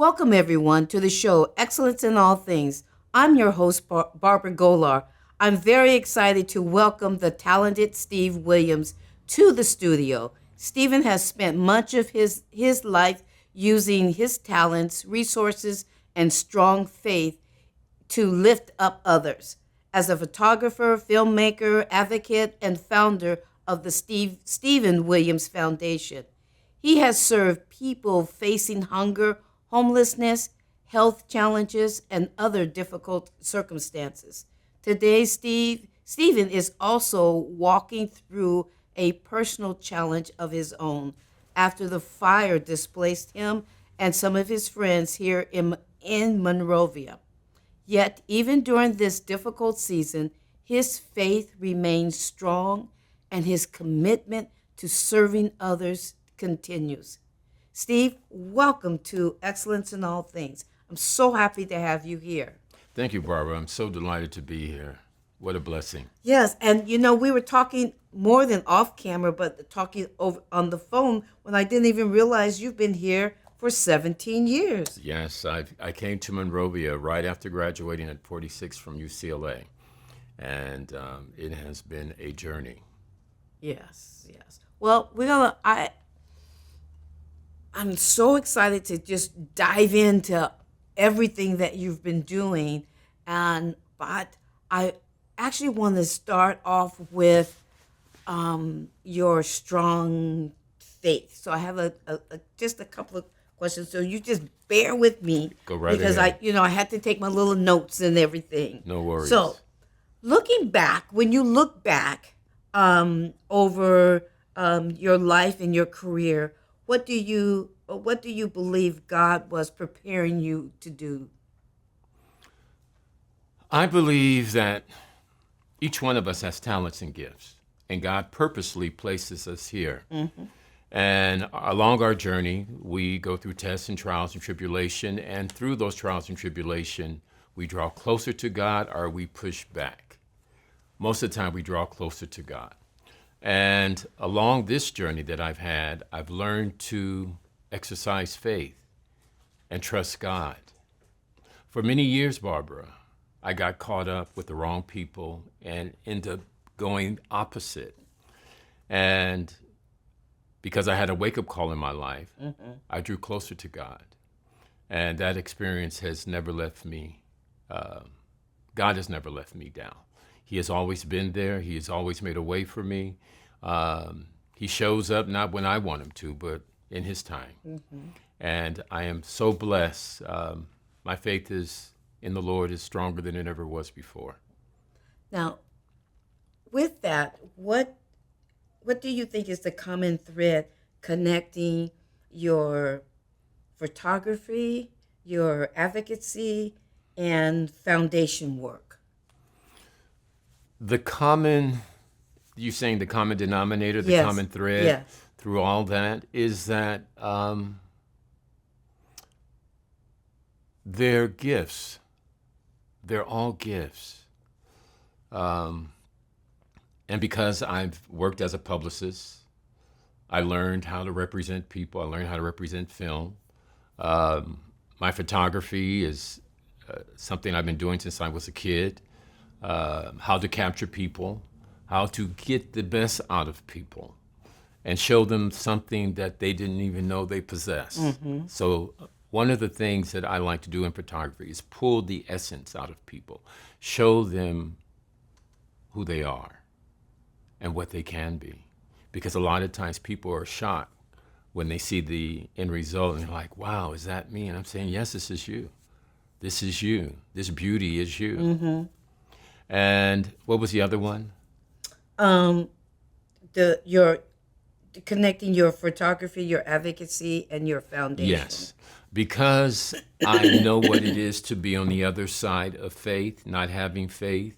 Welcome, everyone, to the show Excellence in All Things. I'm your host, Barbara Golar. I'm very excited to welcome the talented Steve Williams to the studio. Stephen has spent much of his life using his talents, resources, and strong faith to lift up others. As a photographer, filmmaker, advocate, and founder of the Stephen Williams Foundation, he has served people facing hunger, homelessness, health challenges, and other difficult circumstances. Today, Stephen is also walking through a personal challenge of his own after the fire displaced him and some of his friends here in Monrovia. Yet, even during this difficult season, his faith remains strong and his commitment to serving others continues. Steve, welcome to Excellence in All Things. I'm so happy to have you here. Thank you, Barbara. I'm so delighted to be here. What a blessing. Yes, and we were talking more than off camera, but talking over on the phone when I didn't even realize you've been here for 17 years. Yes, I came to Monrovia right after graduating at 46 from UCLA, and it has been a journey. Yes, yes. Well, I'm so excited to just dive into everything that you've been doing, but I actually want to start off with your strong faith. So I have just a couple of questions. So you just bear with me Go right because ahead. I had to take my little notes and everything. No worries. So looking back, when you look back over your life and your career, what do you believe God was preparing you to do? I believe that each one of us has talents and gifts, and God purposely places us here. And along our journey, we go through tests and trials and tribulation, and through those trials and tribulation, we draw closer to God or we push back. Most of the time, we draw closer to God. And along this journey that I've had, I've learned to exercise faith and trust God. For many years, Barbara, I got caught up with the wrong people and ended up going opposite. And because I had a wake-up call in my life, I drew closer to God. And that experience has never left me. God has never left me down. He has always been there. He has always made a way for me. He shows up not when I want him to, but in his time. And I am so blessed. My faith is in the Lord is stronger than it ever was before. Now, with that, what do you think is the common thread connecting your photography, your advocacy, and foundation work? You saying the common denominator, the Yes. common thread Yes. through all that is that they're gifts. They're all gifts. And because I've worked as a publicist, I learned how to represent people. I learned how to represent film. My photography is something I've been doing since I was a kid. How to capture people, how to get the best out of people and show them something that they didn't even know they possessed. So one of the things that I like to do in photography is pull the essence out of people, show them who they are and what they can be. Because a lot of times people are shocked when they see the end result and they're like, wow, is that me? And I'm saying, yes, this is you. This is you. This beauty is you. And what was the other one? Your connecting your photography, your advocacy, and your foundation. Yes, because I know what it is to be on the other side of faith, not having faith,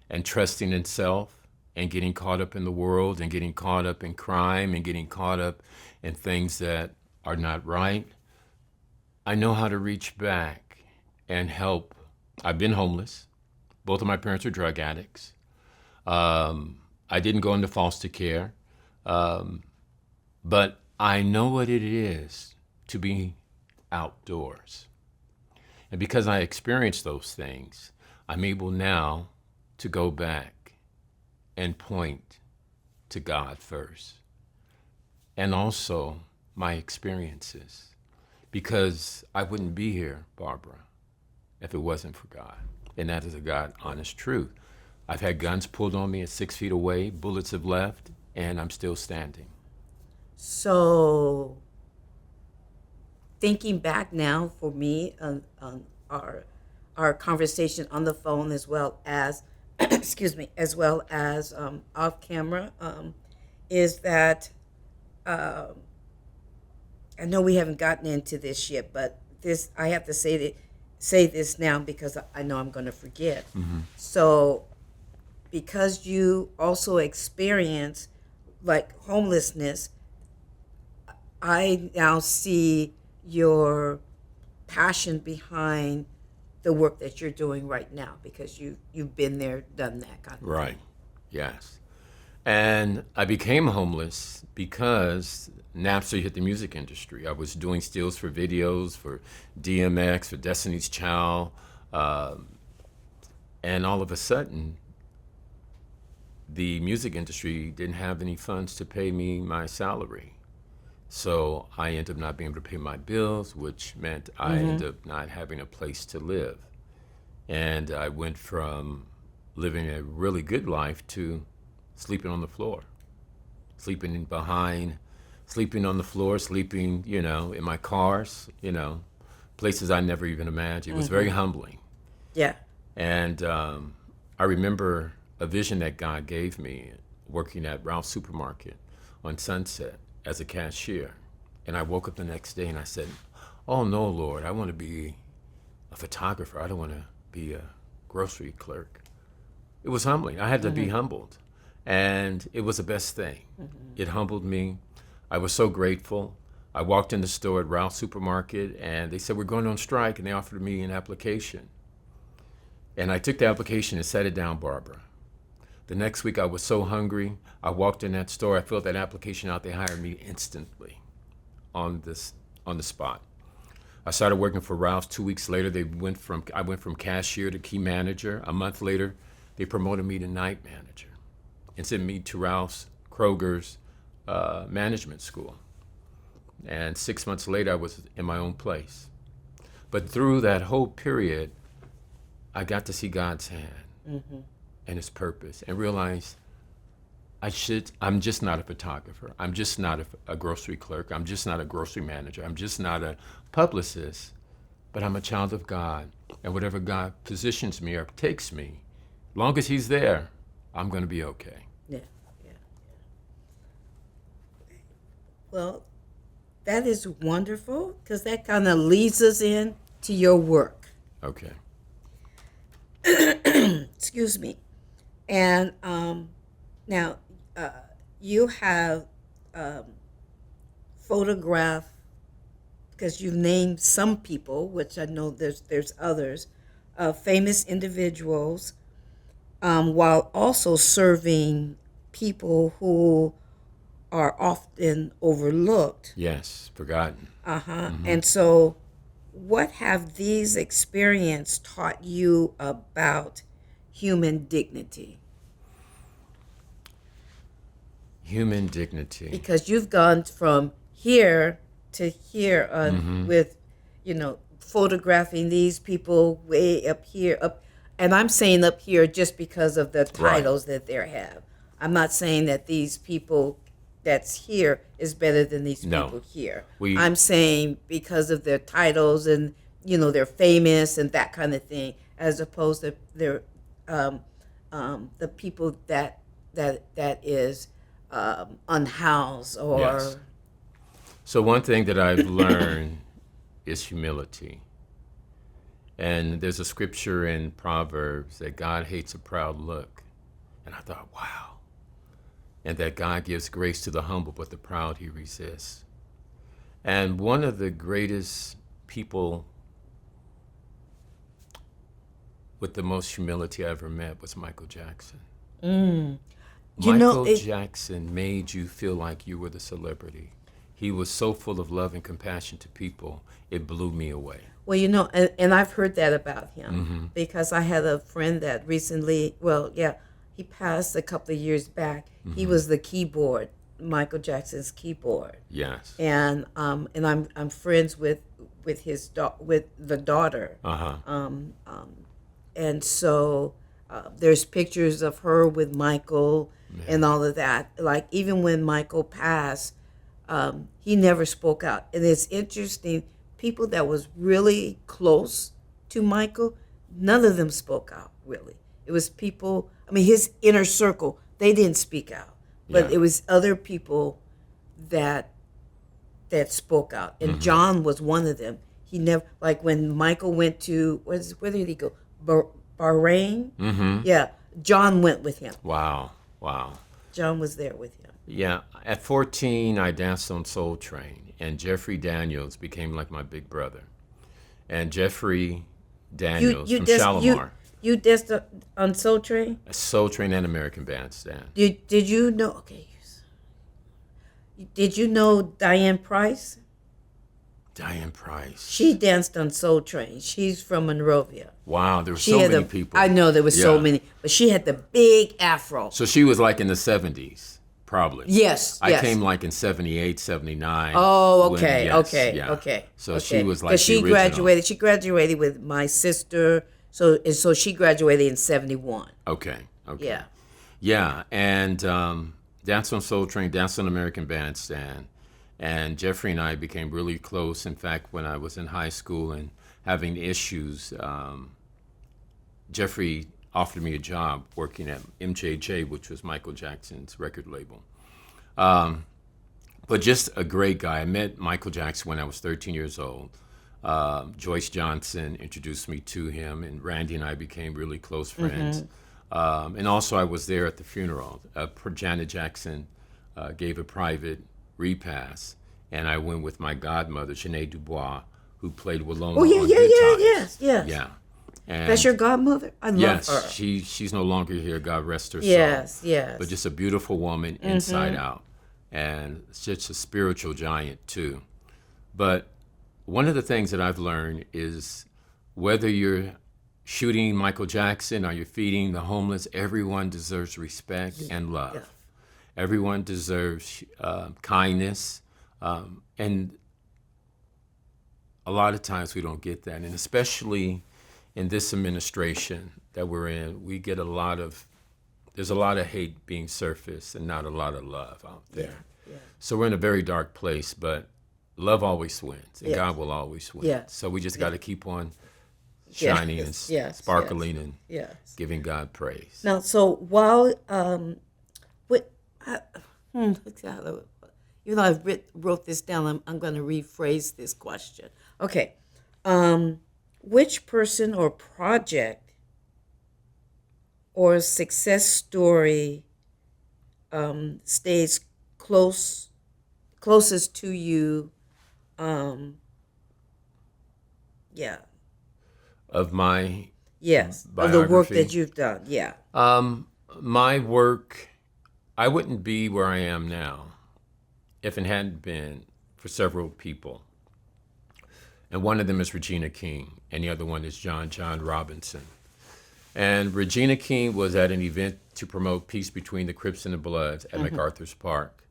and trusting in self, and getting caught up in the world, and getting caught up in crime, and getting caught up in things that are not right. I know how to reach back and help. I've been homeless. Both of my parents are drug addicts. I didn't go into foster care. But I know what it is to be outdoors. And because I experienced those things, I'm able now to go back and point to God first. And also my experiences. Because I wouldn't be here, Barbara, if it wasn't for God. And that is a God honest truth. I've had guns pulled on me at 6 feet away, bullets have left, and I'm still standing. So, thinking back now for me on our conversation on the phone, as well as excuse me, as well as off camera, is that I know we haven't gotten into this yet, but this I have to say this now because I know I'm going to forget. So, because you also experience like homelessness, I now see your passion behind the work that you're doing right now because you've been there, done that kind of Right. thing. Yes. And I became homeless because Napster hit the music industry. I was doing stills for videos for DMX, for Destiny's Child, and all of a sudden, the music industry didn't have any funds to pay me my salary. So I ended up not being able to pay my bills, which meant I ended up not having a place to live. And I went from living a really good life to sleeping on the floor, sleeping on the floor, sleeping, in my cars, places I never even imagined. It was very humbling. Yeah. And I remember a vision that God gave me working at Ralph's Supermarket on Sunset as a cashier. And I woke up the next day and I said, oh no, Lord, I want to be a photographer. I don't want to be a grocery clerk. It was humbling. I had to be humbled. And it was the best thing. It humbled me. I was so grateful. I walked in the store at Ralph's Supermarket and they said, we're going on strike, and they offered me an application. And I took the application and sat it down, Barbara. The next week I was so hungry. I walked in that store, I filled that application out, they hired me instantly on the spot. I started working for Ralph's. 2 weeks later, I went from cashier to key manager. A month later, they promoted me to night manager and sent me to Ralph's Kroger's management school. And 6 months later, I was in my own place. But through that whole period, I got to see God's hand and his purpose and realize I'm just not a photographer. I'm just not a grocery clerk. I'm just not a grocery manager. I'm just not a publicist, but I'm a child of God. And whatever God positions me or takes me, long as he's there, I'm going to be okay. Yeah. Well, that is wonderful because that kind of leads us in to your work. Okay. Excuse me. And now you have photographed, because you've named some people, which I know there's others, famous individuals, while also serving people who are often overlooked. Yes, forgotten. And so, what have these experiences taught you about human dignity? Human dignity. Because you've gone from here to here with, photographing these people way up here, and I'm saying up here just because of the titles that they have. I'm not saying that these people that's here is better than these people here. I'm saying because of their titles and they're famous and that kind of thing, as opposed to their the people that is unhoused or. Yes. So one thing that I've learned is humility. And there's a scripture in Proverbs that God hates a proud look. And I thought, wow. And that God gives grace to the humble, but the proud he resists. And one of the greatest people with the most humility I ever met was Michael Jackson. Michael Jackson made you feel like you were the celebrity. he was so full of love and compassion to people. It blew me away. Well, and I've heard that about him because I had a friend that recently, well, yeah, he passed a couple of years back. He was the keyboard, Michael Jackson's keyboard. Yes. And I'm friends with with the daughter. And so there's pictures of her with Michael and all of that. Like even when Michael passed, he never spoke out. And it's interesting, people that was really close to Michael, none of them spoke out really. It was people, I mean, his inner circle, they didn't speak out. But it was other people that spoke out. And John was one of them. He never, like when Michael went to, where did he go? Bahrain? Yeah, John went with him. Wow. John was there with him. Yeah, at 14, I danced on Soul Train, and Jeffrey Daniels became like my big brother. And Jeffrey Daniels from Shalimar. You danced on Soul Train? Soul Train and American Bandstand. Did you know? Okay. Did you know Diane Price? Diane Price. She danced on Soul Train. She's from Monrovia. Wow, there were so many people. I know there were so many, but she had the big afro. So she was like in the 70s, probably. Yes. I came like in 78, 79. Oh, okay, okay. So she was like the she original. graduated. She graduated with my sister. So she graduated in 71. Okay. Yeah. Yeah, and danced on Soul Train, danced on American Bandstand. And Jeffrey and I became really close. In fact, when I was in high school and having issues, Jeffrey offered me a job working at MJJ, which was Michael Jackson's record label. But just a great guy. I met Michael Jackson when I was 13 years old. Joyce Johnson introduced me to him, and Randy and I became really close friends. And also I was there at the funeral. Janet Jackson gave a private repast, and I went with my godmother, Sinead Dubois, who played Walona. Oh, yes. Yeah. And that's your godmother? I love her. She's no longer here, God rest her soul. Yes. But just a beautiful woman inside out, and such a spiritual giant too. But one of the things that I've learned is whether you're shooting Michael Jackson or you're feeding the homeless, everyone deserves respect and love. Yeah. Everyone deserves kindness, and a lot of times we don't get that. And especially in this administration that we're in, we get there's a lot of hate being surfaced and not a lot of love out there. Yeah. So we're in a very dark place, but love always wins, and God will always win. Yeah. So we just got to keep on shining and sparkling and giving God praise. Now, so while even though I wrote this down, I'm going to rephrase this question. Okay. Which person or project or success story stays closest to you? Of my biography? Of the work that you've done, yeah. My work, I wouldn't be where I am now if it hadn't been for several people. And one of them is Regina King, and the other one is John Robinson. And Regina King was at an event to promote peace between the Crips and the Bloods at MacArthur's Park.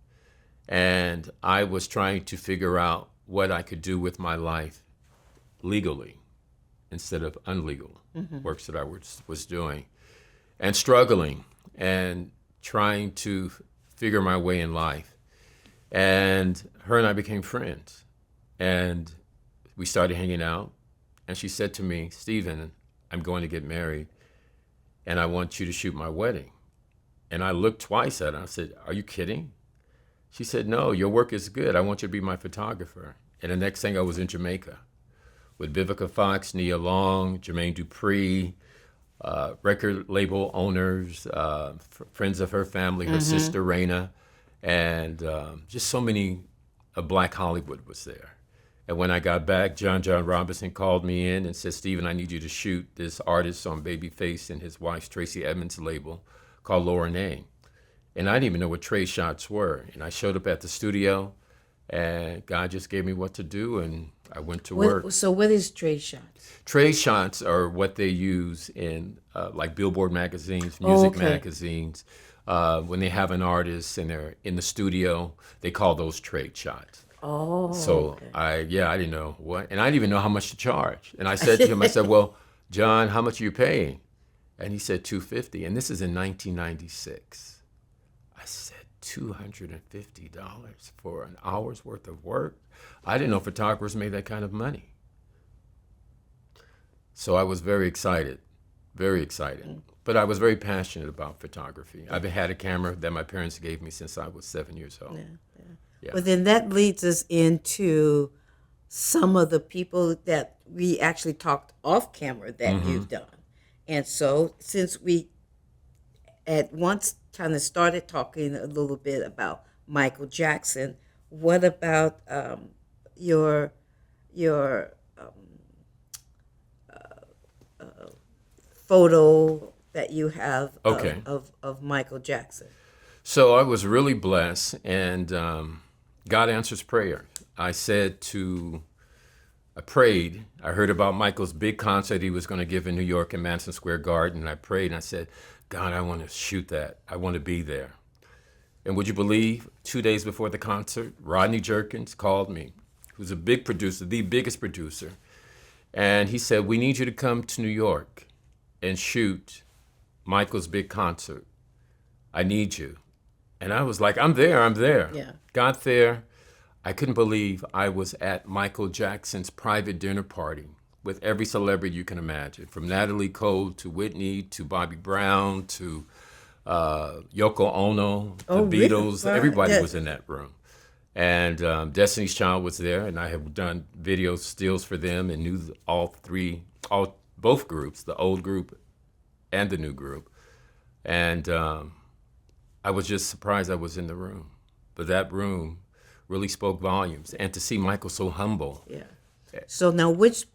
And I was trying to figure out what I could do with my life legally instead of unlegal works that I was doing, and struggling and trying to figure my way in life. And her and I became friends, and we started hanging out, and she said to me, "Stephen, I'm going to get married, and I want you to shoot my wedding." And I looked twice at her. I said, "Are you kidding?" She said, "No, your work is good. I want you to be my photographer." And the next thing I was in Jamaica with Vivica Fox, Nia Long, Jermaine Dupri, record label owners, friends of her family, her sister Raina, and just so many of Black Hollywood was there. And when I got back, John Robinson called me in and said, "Stephen, I need you to shoot this artist on Babyface and his wife Tracy Edmonds' label called Lauren A." And I didn't even know what trade shots were. And I showed up at the studio, And God just gave me what to do, and I went to work. So what is trade shots? Trade shots are what they use in like Billboard magazines, music okay. magazines. When they have an artist and they're in the studio, they call those trade shots. Oh. So I didn't know what, and I didn't even know how much to charge. And I said to him, I said, well, John, how much are you paying? And he said $250, and this is in 1996. I said, $250 for an hour's worth of work? I didn't know photographers made that kind of money. So I was very excited, very excited. But I was very passionate about photography. I've had a camera that my parents gave me since I was 7 years old. Yeah. But then that leads us into some of the people that we actually talked off camera that you've done. And so since we at once kind of started talking a little bit about Michael Jackson, what about your photo that you have Okay. of Michael Jackson? So I was really blessed, and God answers prayer. I prayed. I heard about Michael's big concert he was going to give in New York in Madison Square Garden, and I prayed, and I said, God, I want to shoot that. I want to be there. And would you believe, 2 days before the concert, Rodney Jerkins called me, who's a big producer, the biggest producer, and he said, we need you to come to New York and shoot Michael's big concert. I need you. And I was like, I'm there. Yeah. Got there. I couldn't believe I was at Michael Jackson's private dinner party with every celebrity you can imagine, from Natalie Cole to Whitney to Bobby Brown to Yoko Ono, the really? Beatles. Wow. Everybody Yeah. was in that room. And Destiny's Child was there, and I have done video stills for them and knew both groups, the old group and the new group. And I was just surprised I was in the room. But that room really spoke volumes. And to see Michael so humble. Yeah. So now which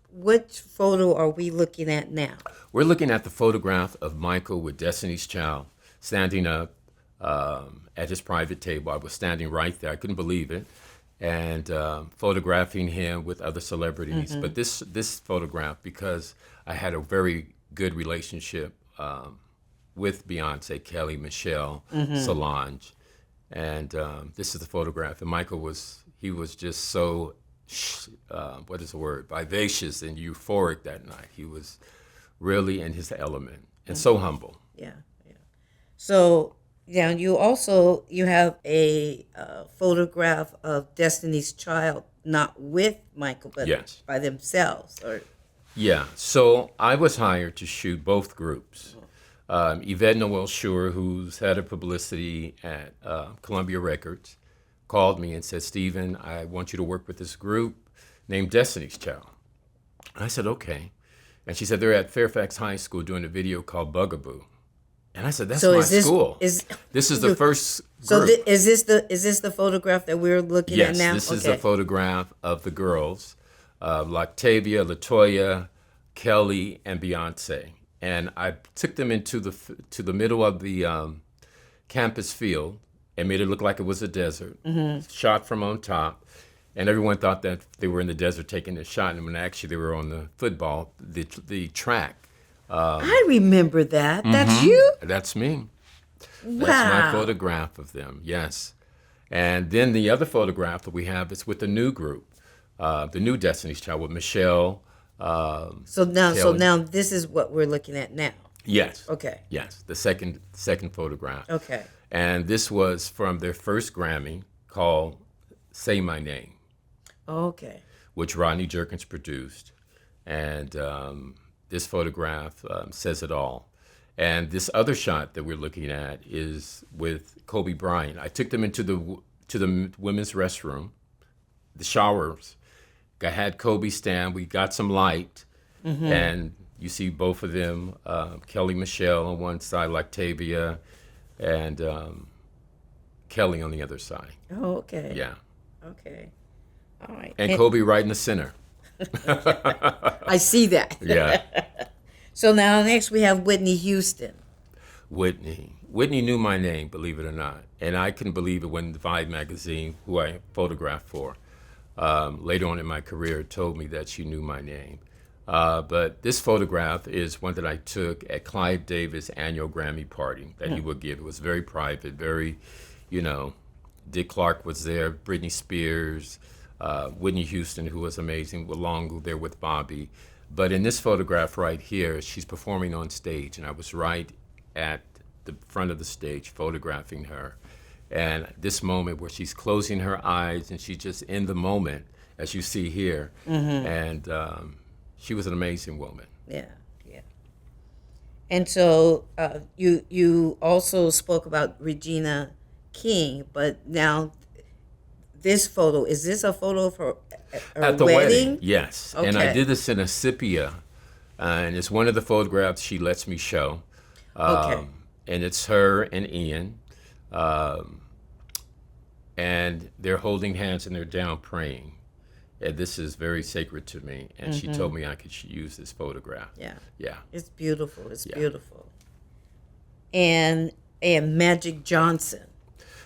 photo are we looking at now? We're looking at the photograph of Michael with Destiny's Child standing up at his private table. I was standing right there. I couldn't believe it. And photographing him with other celebrities. But this photograph, because I had a very good relationship with Beyonce, Kelly, Michelle, Solange. And this is the photograph. And Michael was just so, vivacious and euphoric that night. He was really in his element and so humble. Yeah. So now you have a photograph of Destiny's Child, not with Michael, but Yes. by themselves. Or Yeah, so I was hired to shoot both groups. Yvette Noel Shure, who's head of publicity at Columbia Records, called me and said, Stephen, I want you to work with this group named Destiny's Child. I said, okay. And she said, they're at Fairfax High School doing a video called Bugaboo. And I said, that's my school. This is the first So group. is this the photograph that we're looking at Yes, now? this is a photograph of the girls, Lactavia, LaToya, Kelly, and Beyonce. And I took them into the middle of the campus field and made it look like it was a desert, shot from on top. And everyone thought that they were in the desert taking a shot, and when actually they were on the football, the track. I remember that. That's you? That's me. Wow. That's my photograph of them, yes. And then the other photograph that we have is with the new group, the new Destiny's Child with Michelle. So now this is what we're looking at now. Yes. Okay. Yes, the second photograph. Okay. And this was from their first Grammy called Say My Name, Okay. which Rodney Jerkins produced. And this photograph says it all. And this other shot that we're looking at is with Kobe Bryant. I took them into the women's restroom, the showers. I had Kobe stand. We got some light, and you see both of them, Kelly Michelle on one side, Lactavia, and Kelly on the other side. Oh, okay. Yeah. Okay. All right. And Kobe right in the center. I see that. Yeah. So now next we have Whitney Houston. Whitney. Whitney knew my name, believe it or not. And I couldn't believe it when Vibe magazine, who I photographed for, later on in my career, told me that she knew my name. But this photograph is one that I took at Clive Davis' annual Grammy party that he would give. It was very private, very, you know, Dick Clark was there, Britney Spears, Whitney Houston, who was amazing, along there with Bobby. But in this photograph right here, she's performing on stage, and I was right at the front of the stage photographing her. And this moment where she's closing her eyes and she's just in the moment, as you see here. And she was an amazing woman. Yeah, yeah. And so you also spoke about Regina King, but now this photo, is this a photo for a At the wedding? Yes. And I Okay. did this in a sepia, and it's one of the photographs she lets me show. Okay. And it's her and Ian. And they're holding hands and they're down praying. And this is very sacred to me. And she told me I could use this photograph. Yeah. Yeah. It's beautiful. It's Yeah. beautiful. And Magic Johnson.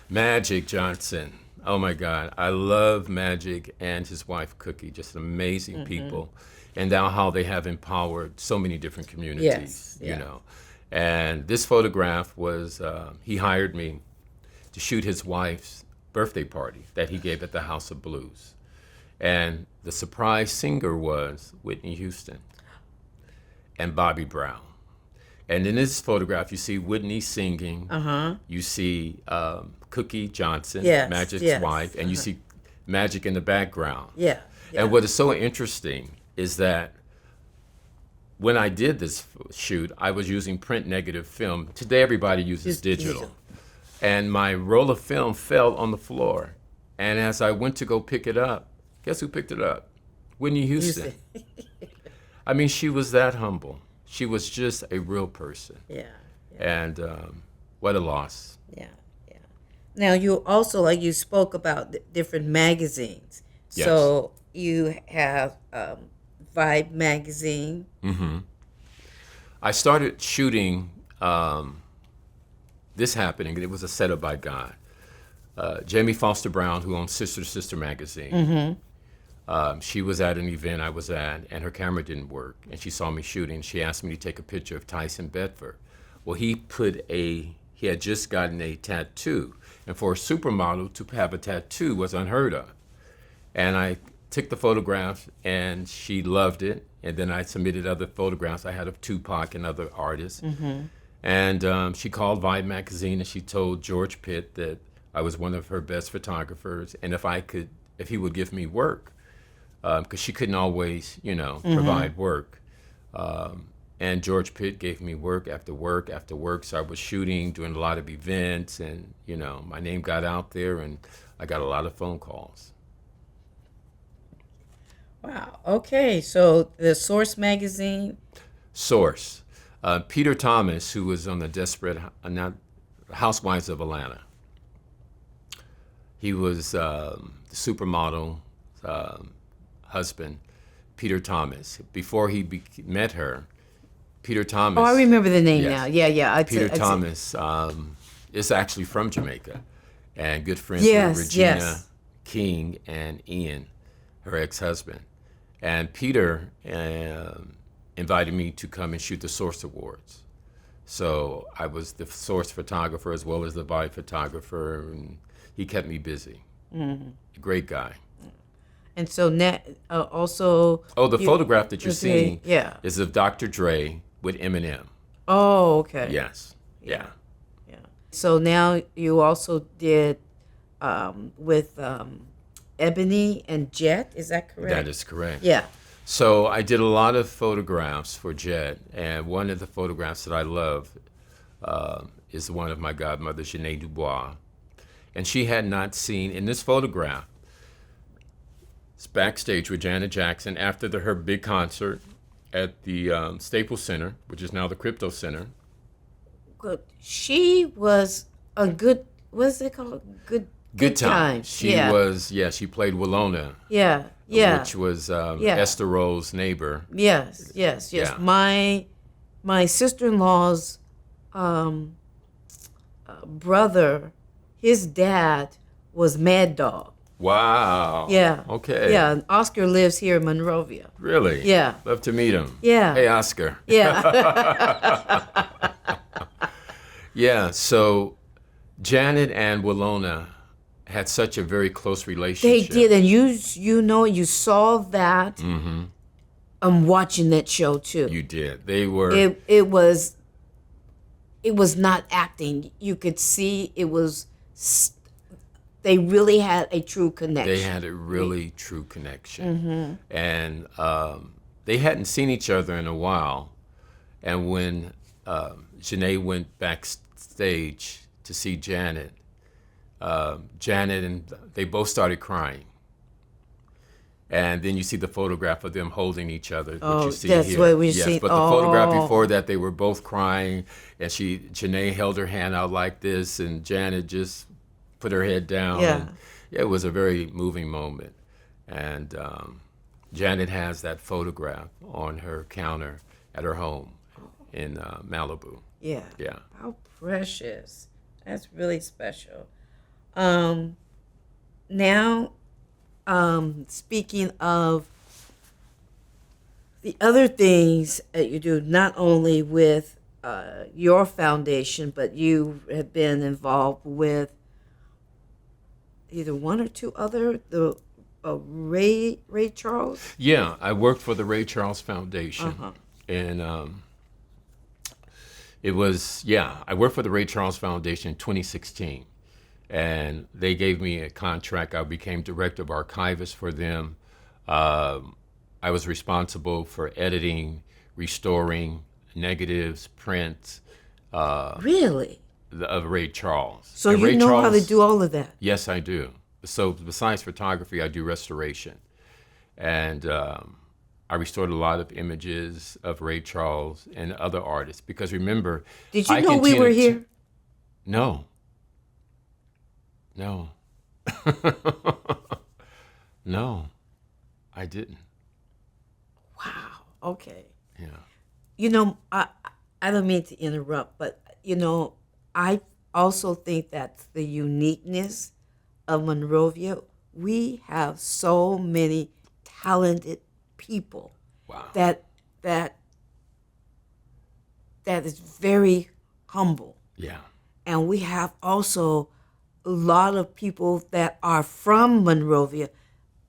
Magic Johnson. Oh my God. I love Magic and his wife Cookie. Just amazing people. And now how they have empowered so many different communities, Yes, you yeah. know. And this photograph was, he hired me to shoot his wife's birthday party that he gave at the House of Blues. And the surprise singer was Whitney Houston and Bobby Brown. And in this photograph, you see Whitney singing. You see Cookie Johnson, Yes, Magic's yes. wife, and you see Magic in the background. Yeah. Yeah. And what is so interesting is that when I did this shoot, I was using print negative film. Today, everybody uses It's digital. And my roll of film fell on the floor. And as I went to go pick it up, guess who picked it up? Whitney Houston. I mean, she was that humble. She was just a real person. Yeah. And what a loss. Yeah. Yeah. Now you also, like you spoke about different magazines. Yes. So you have Vibe magazine. I started shooting this happening. It was a setup by God. Jamie Foster Brown, who owns Sister to Sister magazine, she was at an event I was at, and her camera didn't work. And she saw me shooting. She asked me to take a picture of Tyson Bedford. Well, he had just gotten a tattoo. And for a supermodel to have a tattoo was unheard of. And I took the photograph, and she loved it. And then I submitted other photographs I had of Tupac and other artists. And she called Vibe magazine, and she told George Pitt that I was one of her best photographers, and if he would give me work, because she couldn't always, provide work. And George Pitt gave me work after work after work. So I was shooting, doing a lot of events, and my name got out there, and I got a lot of phone calls. Wow. Okay. So the Source magazine. Source. Peter Thomas, who was on the Desperate Housewives of Atlanta. He was the supermodel husband, Peter Thomas. Before he met her, Peter Thomas. Oh, I remember the name Yes. now. Yeah, yeah. Peter Thomas is actually from Jamaica, and good friends Yes, with Regina yes. King and Ian, her ex-husband. And Peter invited me to come and shoot the Source Awards. So I was the Source photographer as well as the Vibe photographer, and he kept me busy. Great guy. And so also. Oh, the photograph that you're okay, seeing yeah. is of Dr. Dre with Eminem. Oh, okay. Yes. Yeah. Yeah. So now you also did with Ebony and Jet. Is that correct? That is correct. Yeah. So I did a lot of photographs for Jet, and one of the photographs that I love is one of my godmother, Janae Dubois. And she had not seen, in this photograph, it's backstage with Janet Jackson after her big concert at the Staples Center, which is now the Crypto Center. Good. She was a good. What's it called? Good Time. She was, she played Willona, Yeah. Yeah. which was Esther Roll's neighbor. Yes. Yes. Yes. Yeah. My sister-in-law's brother. his dad was Mad Dog. Wow. Yeah. Okay. Yeah, and Oscar lives here in Monrovia. Really? Yeah. Love to meet him. Yeah. Hey, Oscar. Yeah. Yeah. So Janet and Willona had such a very close They relationship. did, and you saw that. I'm watching that show too. You did. They were. It was not acting. You could see it was. They really had a true connection. They had a really true connection. And they hadn't seen each other in a while. And when Janae went backstage to see Janet, Janet and they both started crying. And then you see the photograph of them holding each other, which you see that's here. what we yes, see. but the photograph before that, they were both crying, and Janae held her hand out like this, and Janet just put her head down. Yeah. And it was a very moving moment. And Janet has that photograph on her counter at her home in Malibu. Yeah. Yeah. How precious. That's really special. Now, speaking of the other things that you do, not only with your foundation, but you have been involved with either one or two other, the Ray Charles. Yeah, I worked for the Ray Charles Foundation, and I worked for the Ray Charles Foundation in 2016, and they gave me a contract. I became director of archivist for them. I was responsible for editing, restoring negatives, prints Really? of Ray Charles. So And you Ray know how to Charles- do all of that? Yes, I do. So besides photography, I do restoration. And I restored a lot of images of Ray Charles and other artists. Because remember, Did you I know we were continued here? to- No. No. No, I didn't. Wow. Okay. Yeah. You know, I don't mean to interrupt, but you know, I also think that's the uniqueness of Monrovia. We have so many talented people Wow. that is very humble. Yeah. And we have also a lot of people that are from Monrovia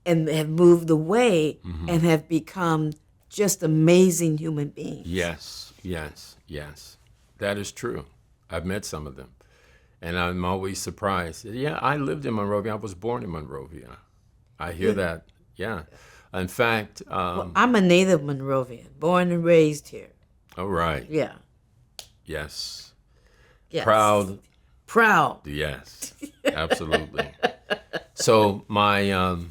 and have moved away and have become just amazing human beings. Yes, yes, yes. That is true. I've met some of them. And I'm always surprised. Yeah, I lived in Monrovia. I was born in Monrovia. I hear that. Yeah. In fact, I'm a native Monrovian, born and raised here. all right. Yeah. Yes. Yes. Proud. Proud. Yes. Absolutely. So I've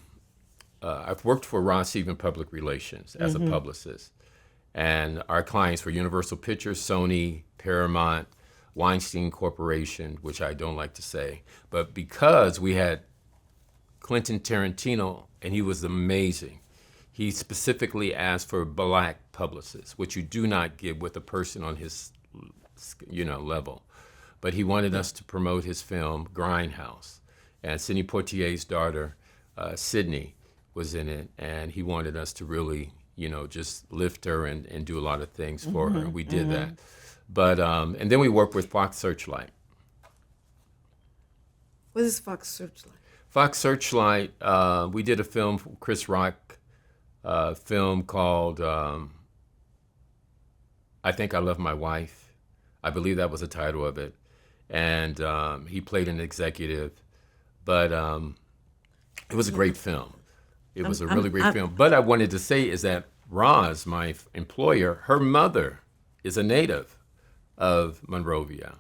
worked for Ron Stephen Public Relations as a publicist. And our clients were Universal Pictures, Sony, Paramount, Weinstein Corporation, which I don't like to say. But because we had Quentin Tarantino, and he was amazing, he specifically asked for black publicists, which you do not get with a person on his, level. But he wanted us to promote his film, Grindhouse. And Sidney Poitier's daughter, Sydney, was in it. And he wanted us to really, just lift her and do a lot of things for her. We did that. But, and then we worked with Fox Searchlight. What is Fox Searchlight? Fox Searchlight, we did a film, Chris Rock, film called I Think I Love My Wife. I believe that was the title of it. And he played an executive. But it was a great film. It was a really great film. But I wanted to say is that Roz, my employer, her mother is a native of Monrovia.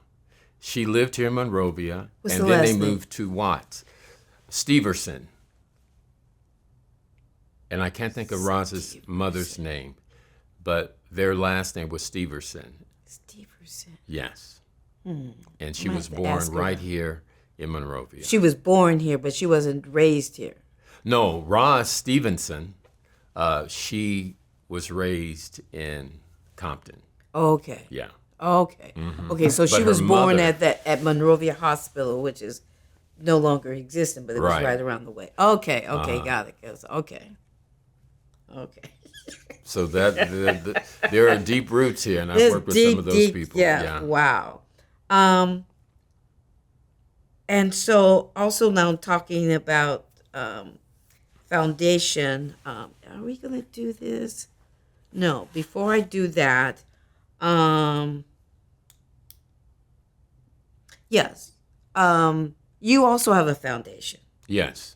She lived here in Monrovia, What's and the then last they name? moved to Watts. Steverson. And I can't think of Roz's mother's name, but their last name was Steverson. Steverson. Yes. And she Might was have to born ask her right that. here in Monrovia. She was born here, but she wasn't raised here. No, Roz Stevenson, she was raised in Compton. Okay. Yeah. Okay. Okay, so she But was her born mother- at Monrovia Hospital, which is no longer existing, but it was Right. right around the way. Okay, Uh-huh. got it. Okay. So that there are deep roots here, and I've This worked with some of those deep, people. yeah, Yeah. wow. Um, and so also now talking about foundation. Are we gonna do this? No. Before I do that, um, yes. You also have a foundation. Yes.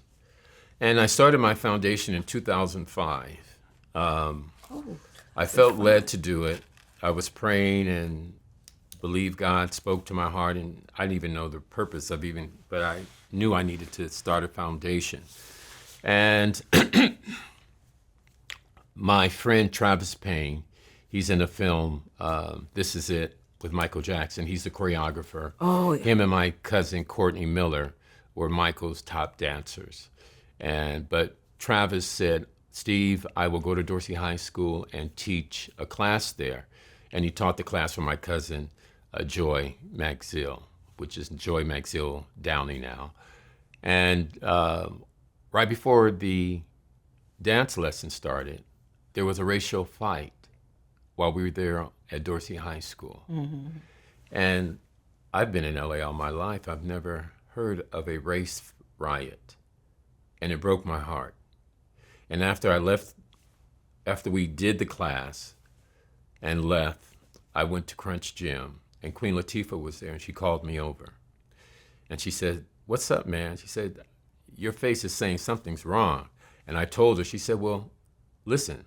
And I started my foundation in 2005. Oh, I felt led to do it. I was praying and believed God spoke to my heart, and I didn't even know the purpose of even, but I knew I needed to start a foundation. And my friend Travis Payne, he's in a film, This Is It, with Michael Jackson. He's the choreographer. oh yeah. Him and my cousin Courtney Miller were Michael's top dancers. But Travis said, Steve, I will go to Dorsey High School and teach a class there. And he taught the class for my cousin, Joy Magzill, which is Joy Magzill Downey now. And right before the dance lesson started, there was a racial fight while we were there at Dorsey High School. And I've been in LA all my life. I've never heard of a race riot. And it broke my heart. And after we did the class and left, I went to Crunch Gym, and Queen Latifah was there, and she called me over. And she said, "What's up, man?" She said, "Your face is saying something's wrong." And I told her, she said, "Well, listen,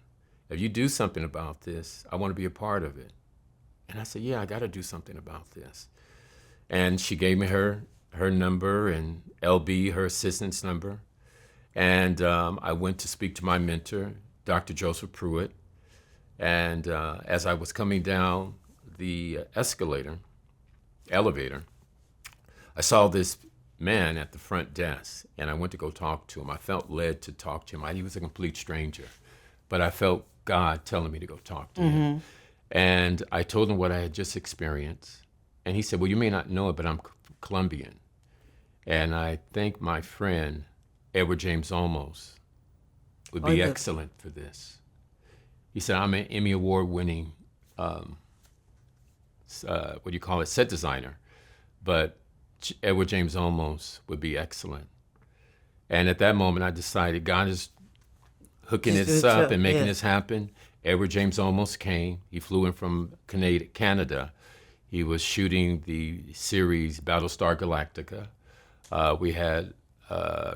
if you do something about this, I want to be a part of it." And I said, "Yeah, I got to do something about this." And she gave me her number and LB, her assistant's number. And I went to speak to my mentor, Dr. Joseph Pruitt. And as I was coming down the elevator, I saw this man at the front desk, and I went to go talk to him. I felt led to talk to him. He was a complete stranger, but I felt God telling me to go talk to him. And I told him what I had just experienced. And he said, "Well, you may not know it, but I'm Colombian. And I think my friend, Edward James Olmos, would be excellent for this." He said, "I'm an Emmy Award-winning, set designer, but Edward James Olmos would be excellent." And at that moment, I decided God is hooking this up and making this happen. Edward James Olmos came. He flew in from Canada. He was shooting the series Battlestar Galactica. We had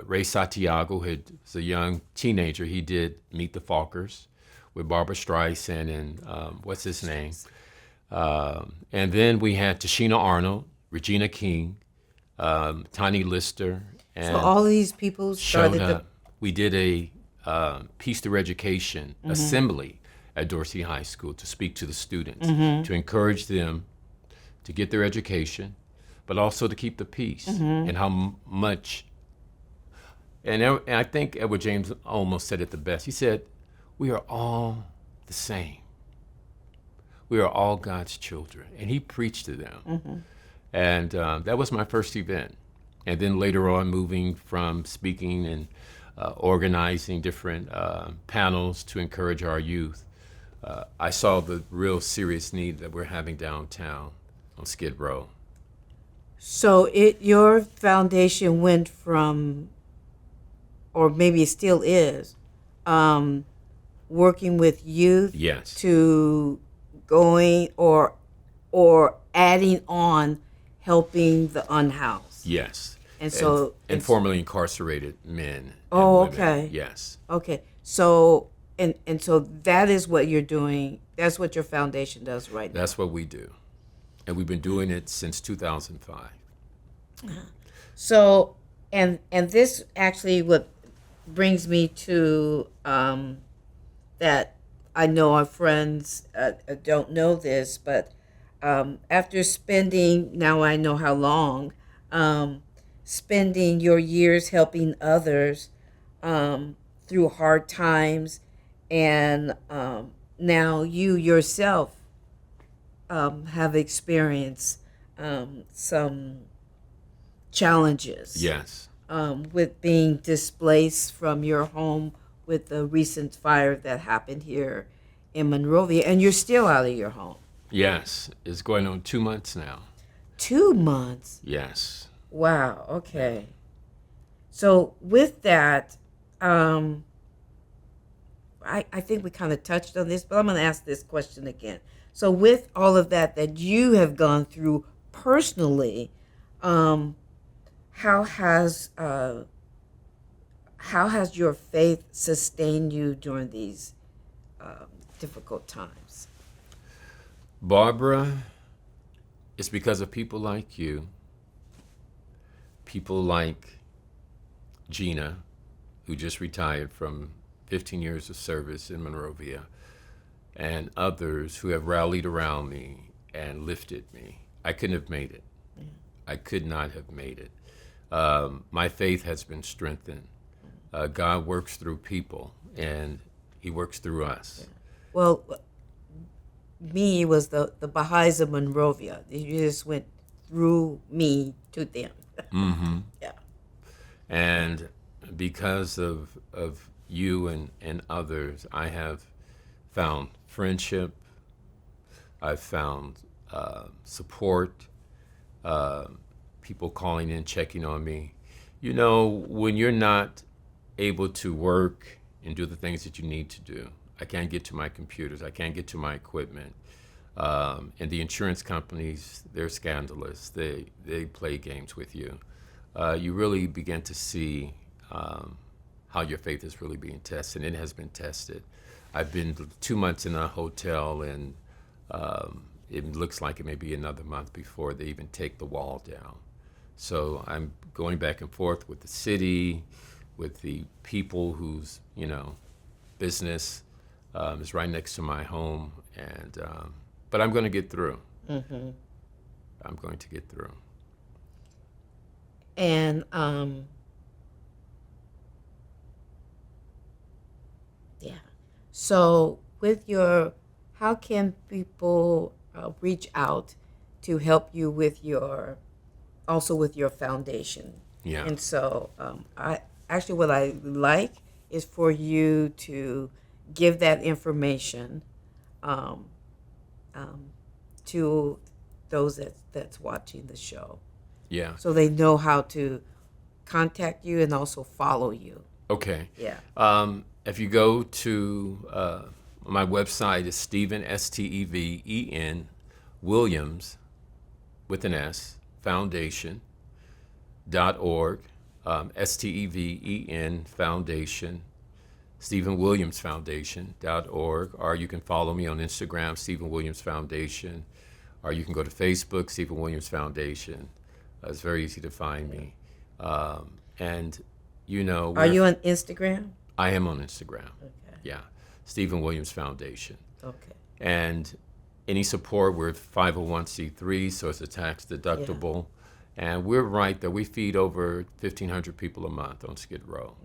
Ray Santiago, who was a young teenager. He did Meet the Fockers with Barbara Streisand and what's his name? And then we had Tashina Arnold, Regina King, Tiny Lister. And So all of these people started showed up. We did a Peace Through Education assembly at Dorsey High School to speak to the students, to encourage them to get their education, but also to keep the peace, and how much. And I think Edward James almost said it the best. He said, "We are all the same. We are all God's children." And he preached to them. And that was my first event. And then later on, moving from speaking and organizing different panels to encourage our youth, I saw the real serious need that we're having downtown on Skid Row. So your foundation went from, or maybe it still is, working with youth Yes. to going or adding on helping the unhoused. Yes. And so and it's- formerly incarcerated men. Oh, and women. okay. Yes. Okay. So and so that is what you're doing. That's what your foundation does right now. That's what we do. And we've been doing it since 2005. So and this actually what brings me to that I know our friends don't know this, but after spending, now I know how long, spending your years helping others through hard times, and now you yourself have experienced some challenges. Yes. With being displaced from your home with the recent fire that happened here in Monrovia, and you're still out of your home. Yes. It's going on 2 months now. 2 months. Yes. Wow. Okay. So with that, I think we kind of touched on this, but I'm going to ask this question again. So with all of that you have gone through personally, how has your faith sustained you during these difficult times? Barbara, it's because of people like you, people like Gina, who just retired from 15 years of service in Monrovia, and others who have rallied around me and lifted me. I couldn't have made it. I could not have made it. My faith has been strengthened. God works through people, and he works through us. Well, me was the Baha'is of Monrovia. You just went through me to them. Mm-hmm. Yeah. And because of you and others, I have found friendship. I've found support, people calling in, checking on me. You know, when you're not able to work and do the things that you need to do, I can't get to my computers, I can't get to my equipment. And the insurance companies, they're scandalous. They play games with you. You really begin to see how your faith is really being tested. It has been tested. I've been 2 months in a hotel, and it looks like it may be another month before they even take the wall down. So I'm going back and forth with the city, with the people whose business is right next to my home, and but I'm going to get through. Mm-hmm. I'm going to get through. And yeah. So with how can people reach out to help you with your foundation? Yeah. And so what I like is for you to give that information to those that's watching the show. Yeah. So they know how to contact you and also follow you. Okay. Yeah. If you go to my website is Steven, Steven Williams with an S, foundation.org, Steven Foundation, Stephen Williams Foundation.org, or you can follow me on Instagram, Stephen Williams Foundation, or you can go to Facebook, Stephen Williams Foundation. It's very easy to find me. And are you on Instagram? I am on Instagram. Okay. Yeah, Stephen Williams Foundation. Okay. And any support, we're 501c3, so it's a tax deductible. Yeah. And we're right there. We feed over 1,500 people a month on Skid Row.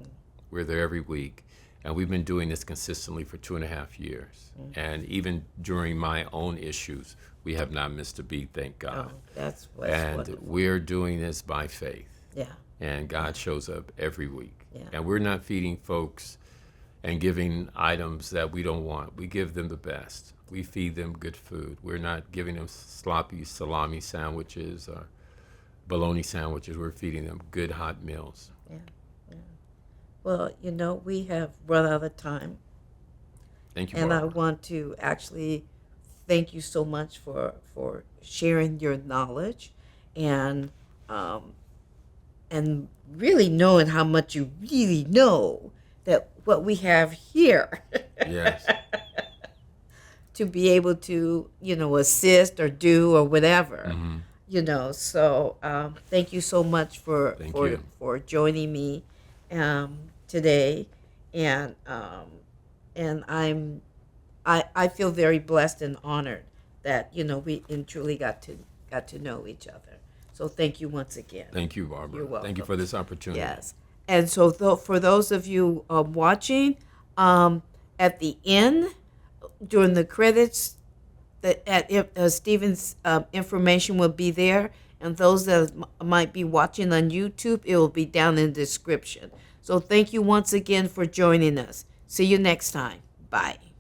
We're there every week. And we've been doing this consistently for 2.5 years. And even during my own issues, we have not missed a beat, thank God. Oh, that's and wonderful. We're doing this by faith. Yeah. And God shows up every week. Yeah. And we're not feeding folks and giving items that we don't want. We give them the best. We feed them good food. We're not giving them sloppy salami sandwiches or bologna sandwiches. We're feeding them good hot meals. Yeah. Well, we have run out of time. Thank you, And Barbara. I want to actually thank you so much for sharing your knowledge and really knowing how much you really know that what we have here. Yes. To be able to, assist or do or whatever. Mm-hmm. So thank you so much for joining me today, and I feel very blessed and honored that we truly got to know each other. So thank you once again. Thank you, Barbara. You're welcome. Thank you for this opportunity. Yes, and so for those of you watching, at the end during the credits, Stephen's information will be there, And those that might be watching on YouTube, it will be down in the description. So thank you once again for joining us. See you next time. Bye.